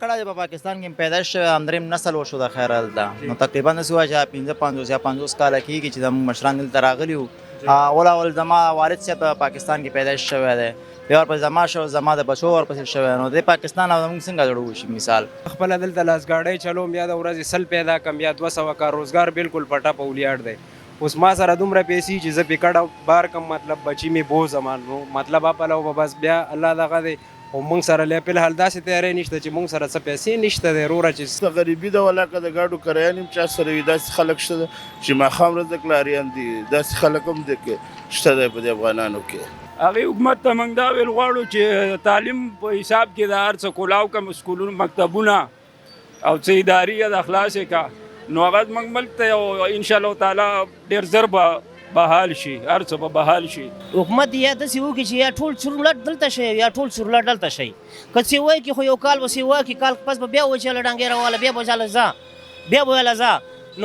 کړه چې په پاکستان کې پیدایش شوی همدریم نسل وشو د خیر هلته نو تقریبا داسې وایي چې 55 یا 50 کاله کېږي چې زموږ مشران دلته راغلي وو اول زما والد صاحب په پاکستان کې پیدایش شوی دی بیا ورپسې زما شو زما د بچو ورپسې شوی نو د پاکستان او زموږ څنګه جوړ وشي مثال خپل دلته لاسګاډۍ چلوم یا د ورځې سل پیدا کم یا 200 کار روزګار بالکل پټه په ولیاړ دی اوس ما سره دومره پیسې چې زه پې کډه بار کم مطلب بچي مې بو زمان نو مطلب اپلو به بس بیا الله دغه دی او موږ سره لا په حال داسې تیارې نشته چې موږ سره څه پیسې نشته دی وروره چې غریبي ده ولاکه د ګاډو کرایه نیم چا سره وي داسې خلک شته چې ماښام ورځ کلاریان دي داسې خلک هم دی کې شته دی په دې افغانانو کې هغې حکومت ته موږ دا ویل غواړو چې تعلیم په حساب کې د هر څه کولاو کم سکولونه مکتبونه او څه ادارې د خلاصې کا نو هغه زموږ ملک ته او انشاءالله تعالی ډېر زر به بحال شي هر څه به بحال شي حکومت یا داسې وکړي چې یا ټول چورلټ دلته شي یا ټول چورلټ دلته شي که څه وایي کې خو یو کال به څه وایي کې کال پس به بیا وچاله ډانګې راواله بیا به وچاله ځه بیا به ویله ځه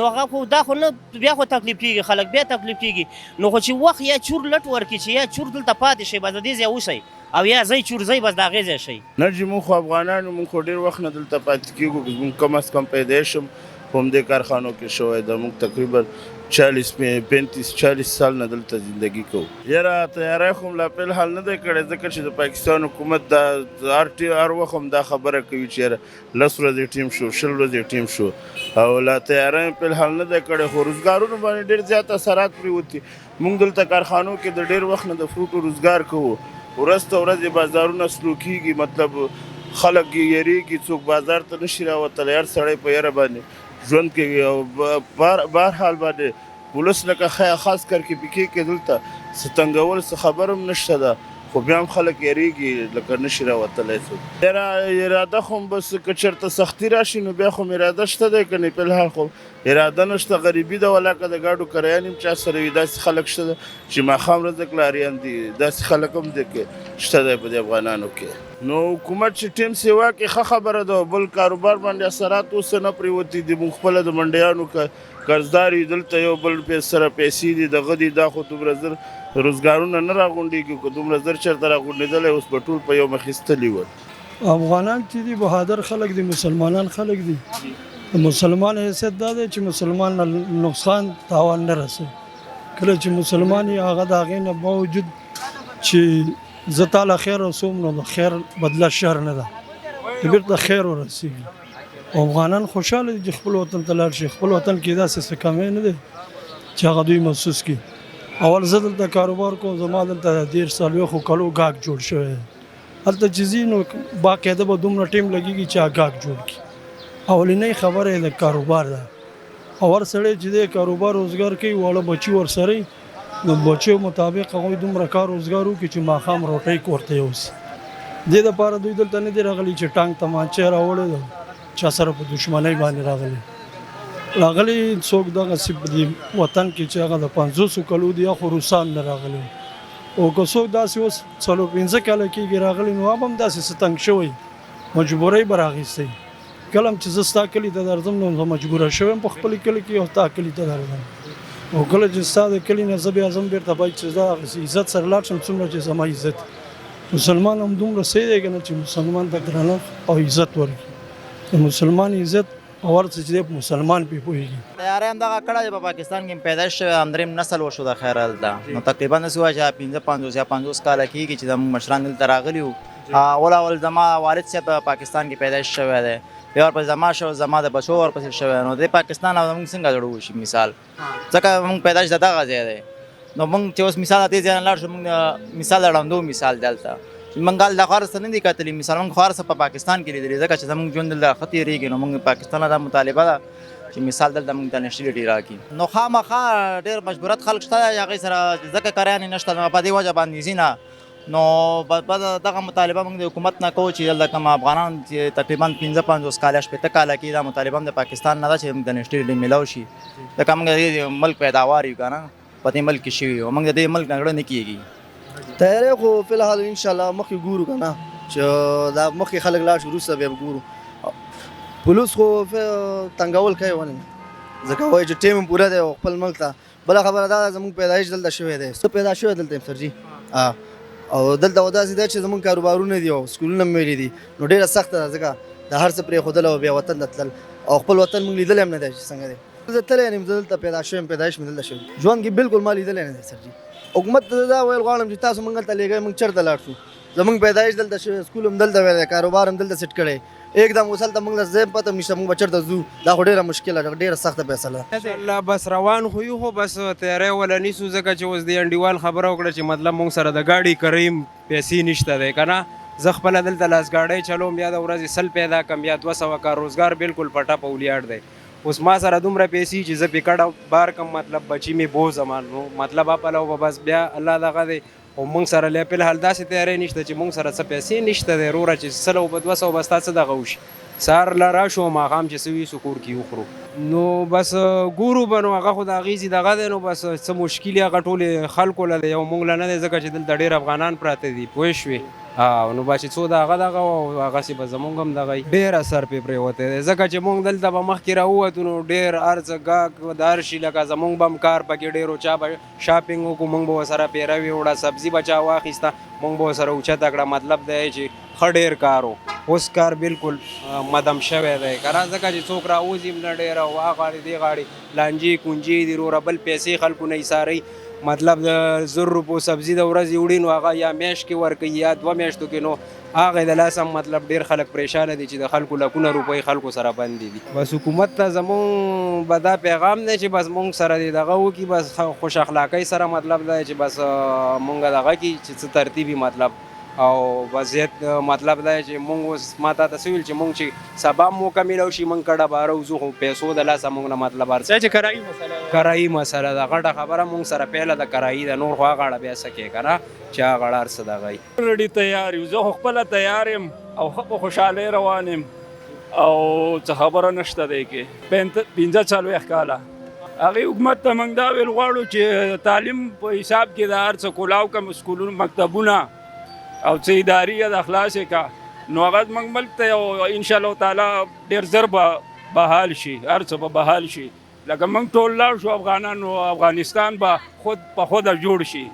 نو هغه خو دا خو نه بیا خو تکلیف کېږي خلک بیا تکلیف کېږي نو خو چې وخت یا چورلټ ورکړي چې یا چور دلته پاتې شي بس د دې ځای اوسئ او یا ځئ چور ځئ بس د هغې ځای شئ نه چې موږ خو افغانان موږ خو ډېر وخت نه دلته پاتې کېږو موږ کم از کم پیدایش هم په همدې کارخانو کې شوی ده موږ تقریبا 40 سال نه دلته زندگی کوو یاره تیاری خو لا په حال نه دی کړی ځکه چې د پاکستان حکومت دا هر وخت هم دا خبره کوي چې یاره 10 ورځې ټیم شو 20 ورځې ټیم شو او لا تیاری په حال نه دی کړی خو روزګارونو باندې ډېر زیات اثرات پرېوتي موږ دلته کارخانو کې د ډېر وخت نه د فروټو روزګار کوو ورځ ته ورځ بازارونه سلو کېږي مطلب خلک یریږي څوک بازار ته نشي راوتلی هر سړی په یره باندې ژوند کوي او بهرحال باندې پولیس لکه خاص کر کې پکې کې دلته ستنګول څه خبر هم نشته ده خو بیا هم خلک یریږي لکه نشي راوتلی څوک اراده خو بس که چېرته سختي راشي نو بیا خو اراده شته دی که نه په الحال خو اراده نشته غریبي ده ولاکه د ګاډو کرایه نیم چا سره وي داسې خلک شته چې ماښام ورځ کلاریان دي داسې خلک هم دی کې شته دی په دې افغانانو کې نو حکومت چې ټیم سیوا کې ښه خبره ده بل کاروبار باندې اثرات اوس نه پرېوتي دي موږ خپله د منډیانو قرضدار یو دلته یو بل سره پیسې دي دغه دي دا خو دومره زر روزګارونه نه راغونډېږي که دومره زر چېرته راغونډېدلی اوس به ټول په یو مخ ایستلي ول افغانان چې دي بهادر خلک دي مسلمانان خلک دي د مسلمان حیثیت دا دی چې مسلمان نه نقصان تاوان نه رسوي کله چې مسلمان یې هغه د هغې نه باوجود چې زه تاله خیر رسوم نو د خیر بدله شر نه ده چې بیرته خیر ورسېږي افغانان خوشحاله دي چې خپل وطن ته لاړ شي خپل وطن کې داسې څه کمی نه دی چې هغه دوی محسوس کړي اول زه دلته کاروبار کوم زما دلته 13 څلوېښتو کلو ګاګ جوړ شوی دی هلته چې ځي نو باقاعده به دومره ټیم لګېږي چې هغه ګاګ جوړ کړي اولنۍ خبره یې د کاروبار ده او هر سړی چې دی کاروبار روزګار کوي واړه بچي ورسره نو بچیو مطابق هغوی دومره کار روزګار وکړي چې ماښام روټۍ کور ته یوسي دې دپاره دوی دلته نه دي راغلي چې ټانک تمانچه راوړی ده چا سره په دشمنۍ باندې راغلي څوک دغسې په دې وطن کې چې هغه د 500 کلو دي یا خو روسان نه راغلي او که څوک داسې اوس 4-5 کاله کېږي راغلي نو هغه هم داسې څه تنګ شوی مجبورۍ به راغېستی کله هم چې زه ستا کلي ته درځم نو زه مجبوره شوی یم په خپل کلي کې او تا کلي ته درځم او کله چې ستا د کلي نه زه بیا ځم بېرته باید چې زه هغسې عزت سره لاړ شم څومره چې زما عزت مسلمان هم دومره صحیح دی که نه چې مسلمان ته درنښت او عزت ورکړي د مسلمان عزت او هر څه چې دی مسلمان پې پوهېږي تیاری همدغه کړه چې په پاکستان کې پیدایش شوی همدریم نسل وشو د خیر هلته نو تقریبا داسې وایي چې 55 یا 50 کاله کېږي چې زموږ مشران دلته راغلي وو اول زما والد صاحب په پاکستان کې پیدایش شوی دی بیا ورپسې زما شو زما د بچو ورپسې شوی نو د پاکستان او زموږ څنګه جوړ وشي مثال ځکه موږ پیدایش د دغه ځای دی نو موږ چې اوس مثال دې ځای نه لاړ شو موږ مثال د ړندو مثال دلته منګال د خوار سره نه دي کتلي مثال موږ خوار سره په پاکستان کې لیدلي ځکه چې زموږ ژوند دلته ښه تېرېږي نو موږ پاکستان دا مطالبه ده چې مثال دلته موږ ته نیشنلټي راکړي نو خامخا ډېر مجبورت خلک شته هغې سره ځکه کریانې نشته نو په دې وجه باندې ځي نه نو دغه مطالبه موږ د حکومت نه کوو چې دلته کوم افغانان چې تقریبا 55 کاله 60 کاله کې دا مطالبه هم د پاکستان نه ده چې موږ د نیشنلټي میلاو شي ځکه موږ د ملک پیداوار یو که نه په دې ملک کې شوي یو موږ د دې ملک نه زړه نه کېږي تیاری خو فی الحال انشاءالله مخکې ګورو که نه چې دا مخکې خلک لاړ شي وروسته بیا به ګورو پولیس خو تنګول کوي ونې ځکه وایي چې ټیم پوره دی او خپل ملک ته بله خبره دا ده زموږ پیدایش دلته شوی دی څه پیدا شوی دلته یم سرجي او دلته داسې دی چې زموږ کاروبارونه دي او سکولونه هم ویلي دي نو ډېره سخته ده ځکه د هر څه پرېښودل او بیا وطن ته تلل او خپل وطن موږ لیدلی هم نه دی چې څنګه دی زه تللی یم، زه دلته پیدا شوی یم، پیدایش مې دلته شوی ژوند کې بالکل ما لیدلی نه دی سر جي. حکومت ته دا ویل غواړم چې تاسو موږ دلته لېږئ، موږ چېرته لاړ شو؟ زموږ پیدایش دلته شوی، سکول هم دلته وی دی، کاروبار هم دلته سیټ کړی، एकदम اوس هلته موږ له ځای پته هم نشته موږ به چېرته ځو. دا خو ډېره مشکله ده، ډېره سخته فیصله ده. الله بس روان خو یو، خو بس تیاری ولا نیسو ځکه چې اوس د انډیوال خبره وکړه چې مطلب موږ سره د ګاډي کریم پیسې نشته دی که نه. زه خپله دلته لاس ګاډۍ چلوم، یا د ورځې 100 پیدا کم یا 200 کار روزګار بالکل پټه په ولیاړ دی. اوس ما سره دومره پیسې چې زه پې کډه بار کم مطلب بچي مې بوزم نو مطلب اپله به بس بیا الله دغه دی. او موږ سره لا فلحال داسې تیاری نشته چې موږ سره څه پیسې نشته دی وروره چې 100 او 200 به ستا څه دغه وشي. سهار له راشو ماښام چې څه وي کور کې وخورو نو بس ګورو به نو هغه خو د هغې دغه دی نو بس څه مشکل یې هغه ټولې خلکو له دی او موږ له نه دی ځکه چې دلته ډېر افغانان پراته دي پوه شوې. نو به چې څو د هغه دغه او هغسې به زمونږ هم دغه ډېر اثر پرې پرېوتی دی ځکه چې موږ دلته به مخکې راووتو نو ډېر هر څه ګاک د هر شي لکه زمونږ به هم کار پکې ډېر و چا به شاپینګ وکړو موږ به ورسره پیروي وړه سبزي به چا واخیسته موږ به ورسره اوچته کړه. مطلب دی چې ښه ډېر کار و. اوس کار بالکل مدم شوی دی که نه ځکه چې څوک راوځي هم نه ډېر او غاړې دې غاړې لانجې کونجې دي وروره بل پیسې خلکو نه ایساروي. مطلب د 100 روپو سبزي د ورځې وړي نو هغه یا میاشت کې ورکوي یا 2 میاشتو کې نو هغه د لاسه مطلب ډېر خلک پریشانه دي چې د خلکو لکونه روپۍ خلکو سره بندې دي. بس حکومت ته زمونږ به دا پیغام دی چې بس مونږ سره دې دغه وکړي بس خوش اخلاقۍ سره مطلب دی چې بس مونږ دغه کړي چې څه ترتیبي مطلب او وضعیت مطلب دی چې مونږ اوس ما ته څه ویل چې مونږ چې سبا مکمل او شي مونږ کډه باره وځو خو پیسو د لاسه مونږ نه مطلب هر څه چې کرایي مسله کرایي مسله ده غټه خبره مونږ سره پیله د کرایي ده نور خو هغه اړه بیا څه کې که نه چې هغه اړه هر څه دغه وي. ریډي تیار یو، زه خو خپله تیار یم او ښه په خوشحالۍ روان یم او څه خبره نشته دی کې 45 کاله. هغې حکومت ته موږ دا ویل غواړو چې تعلیم په حساب کې د هر څه کولاو کم سکولونه مکتبونه او څه ادارې د خلاصې کا نو هغه زموږ ملک ته او انشاءالله تعالی ډېر زر به بحال شي، هر څه به بحال شي. لکه موږ ټول لاړ شو افغانان او افغانستان به خود په خوده جوړ شي.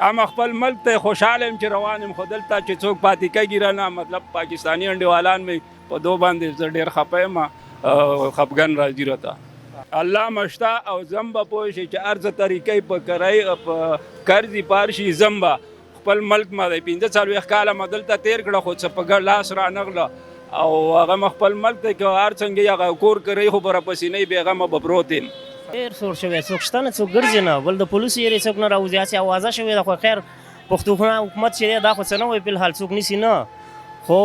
اما خپل ملک ته خوشحاله یم چې روان یم خو دلته چې څوک پاتې کېږي رانه مطلب پاکستاني انډیوالان مې په دو باندې زه ډېر خفه یم خفګان راځي راته. الله مشته او زم به پوه شي چې هر څه طریقې په کرایي په قرضې پار شي زم به خپل ملک ما دی 45 کاله ما دلته تېر کړه خو څه په ګډ لاس رانغله او هغه م خپل ملک دی که هر څنګه یې هغه کور کوي خو به راپسې نه وي بېغمه به پروت یم. ډېر سوړ شوی څوک شته نه څوک ګرځي نه بل د پولیسو یېرې څوک نه راوځي هسې اوازه شوې ده خو خیر پښتونخوا حکومت چې دی دا خو څه نه وایي فلحال څوک نیسي نه خو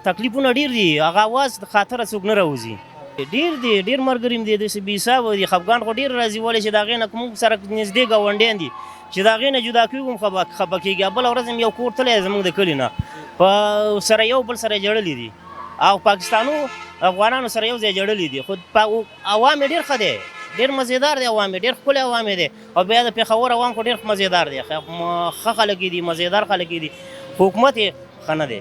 تکلیفونه ډېر دي هغه اواز د خاطره څوک نه راوځي. ډېر دي ډېر ملګري م دي داسې بې حسابه دي خفګان خو ډېر راځي ولې چې د هغې نه که موږ سره نږدې ګاونډیان دي چې د هغې نه جدا کېږو هم خفه کېږي. بله ورځ هم یو کور تللی زموږ د کلي نه په سره یو بل سره جړلي دي او پاکستانو افغانانو سره یو ځای جړلي دي خو عوام یې ډېر ښه دی ډېر مزېدار دی عوام یې ډېر ښکلی عوام یې دی او بیا د پېښور عوام خو ډېر مزېدار دی ښه خلک دي مزېدار خلک دي خو حکومت یې ښه نه دی.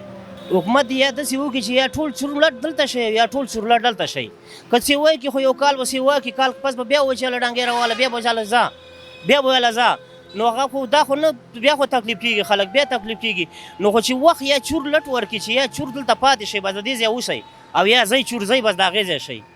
حکومت یا داسې وکړي چې یا ټول چورلټ دلته شي یا ټول چورلټ دلته شي که سیوی کې خو یو کال به سیوا کې کال پس به بیا وچاله ډانګې راواله بیا به چاله ځه بیا به ویله ځه نو هغه خو دا خو نه بیا خو تکلیف کېږي خلک بیا تکلیف کېږي نو خو چې وخت یا چور لټ ورکړي چې یا چور دلته پاتې شي بس د دې ځای اوسئ او یا ځئ چور ځئ بس د هغې ځای شئ.